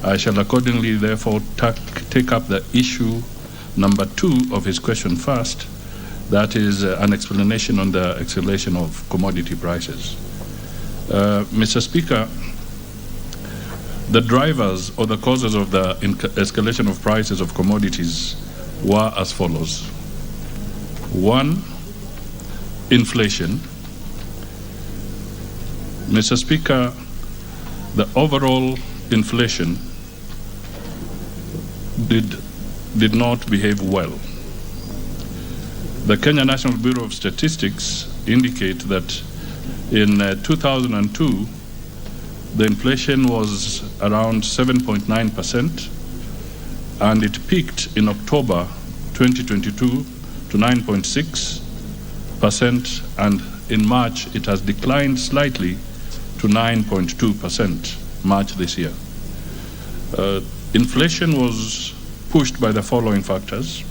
I shall accordingly therefore take up the issue number 2 of his question first, that is an explanation on the escalation of commodity prices. Mr. Speaker, the drivers or the causes of the escalation of prices of commodities were as follows. 1, inflation. Mr. Speaker, the overall inflation did not behave well. The Kenya National Bureau of Statistics indicate that in 2002, the inflation was around 7.9%, and it peaked in October 2022 to 9.6%, and in March it has declined slightly to 9.2% March this year. Inflation was pushed by the following factors: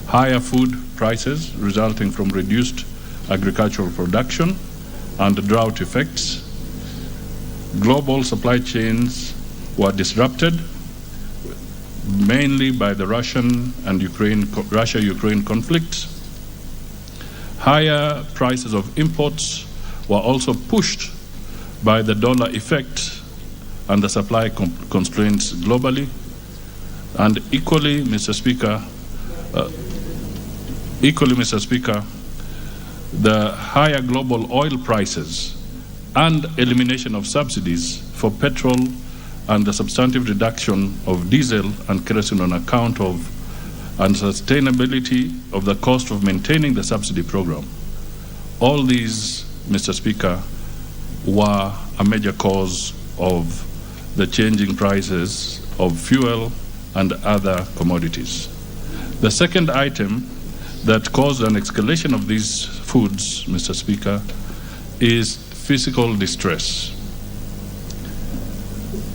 higher food prices resulting from reduced agricultural production and drought effects. Global supply chains were disrupted mainly by the Russia-Ukraine conflict. Higher prices of imports were also pushed by the dollar effect and the supply constraints globally. And equally, Mr. Speaker, the higher global oil prices and elimination of subsidies for petrol and the substantive reduction of diesel and kerosene on account of unsustainability of the cost of maintaining the subsidy program. All these, Mr. Speaker, were a major cause of the changing prices of fuel and other commodities. The second item that caused an escalation of these foods, Mr. Speaker, is physical distress.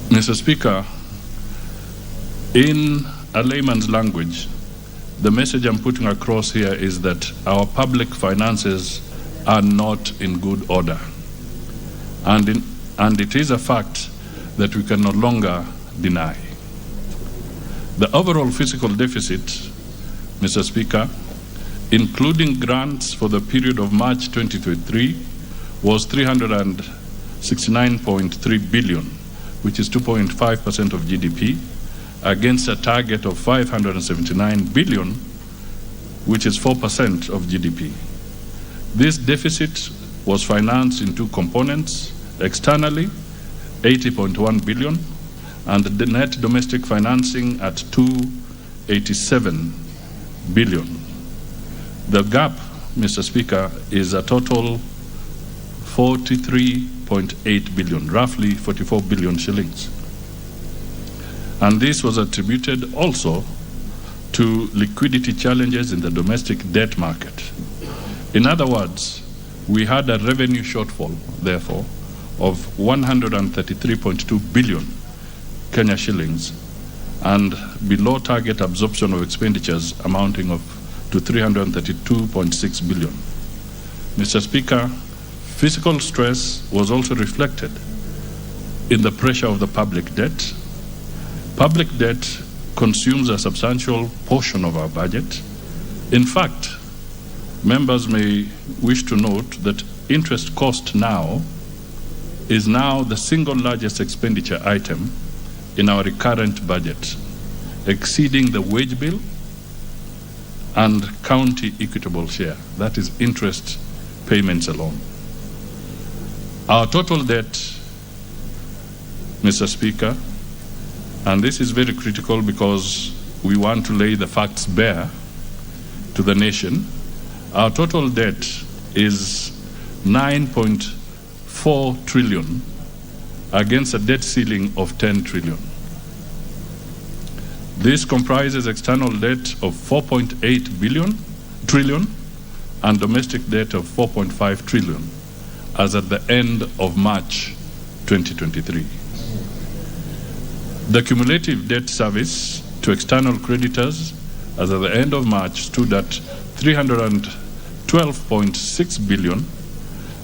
Mr. Speaker, in a layman's language, the message I'm putting across here is that our public finances are not in good order. And it is a fact that we can no longer deny. The overall fiscal deficit, Mr. Speaker, including grants for the period of March 2023, was 369.3 billion, which is 2.5% of GDP, against a target of 579 billion, which is 4% of GDP. This deficit was financed in 2 components: externally, 80.1 billion, and the net domestic financing at 287 billion. The gap, Mr. Speaker, is a total 43.8 billion, roughly 44 billion shillings. And this was attributed also to liquidity challenges in the domestic debt market. In other words, we had a revenue shortfall, therefore, of 133.2 billion Kenya shillings, and below target absorption of expenditures amounting to 332.6 billion. Mr. Speaker, fiscal stress was also reflected in the pressure of the public debt. Public debt consumes a substantial portion of our budget. In fact, members may wish to note that interest cost is now the single largest expenditure item in our recurrent budget, exceeding the wage bill and county equitable share, that is interest payments alone. Our total debt, Mr. Speaker, and this is very critical because we want to lay the facts bare to the nation, our total debt is 9.4 trillion against a debt ceiling of 10 trillion. This comprises external debt of 4.8 trillion and domestic debt of 4.5 trillion as at the end of March 2023. The cumulative debt service to external creditors as at the end of March stood at 312.6 billion,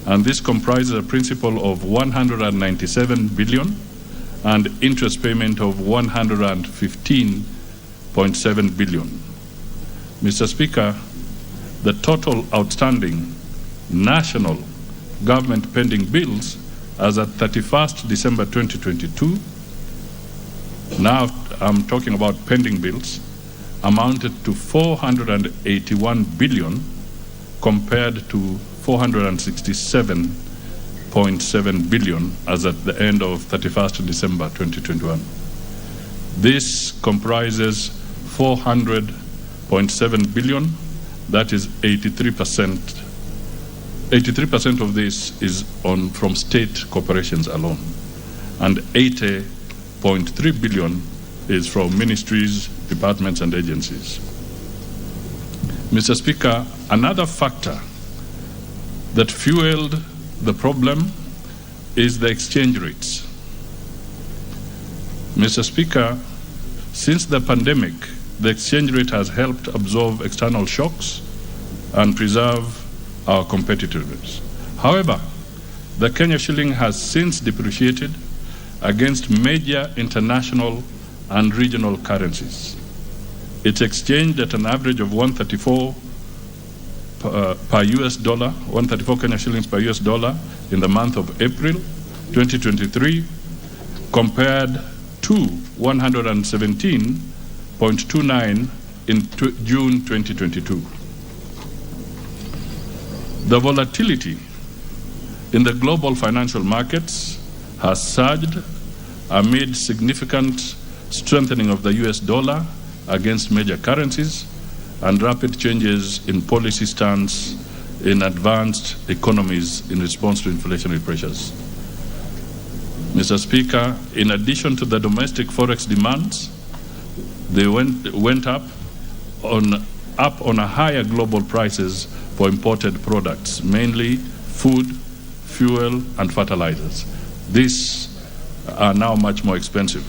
and this comprises a principal of 197 billion and interest payment of 115.7 billion. Mr. Speaker, the total outstanding national government pending bills as at 31st December 2022, now I'm talking about pending bills, amounted to 481 billion compared to 467.7 billion as at the end of 31st December 2021. This comprises 400.7 billion, that is 83%. 83% of this is from state corporations alone, and 80.3 billion is from ministries, departments, and agencies. Mr. Speaker, another factor that fueled the problem is the exchange rates. Mr. Speaker, since the pandemic, the exchange rate has helped absorb external shocks and preserve our competitiveness. However, the Kenya shilling has since depreciated against major international and regional currencies. It's exchanged at an average of 134 per US dollar, 134 Kenya shillings per US dollar in the month of April 2023, compared to 117.29 in June 2022. The volatility in the global financial markets has surged amid significant strengthening of the US dollar against major currencies and rapid changes in policy stance in advanced economies in response to inflationary pressures. Mr. Speaker, in addition to the domestic forex demands, they went up on a higher global prices for imported products, mainly food, fuel, and fertilizers. These are now much more expensive.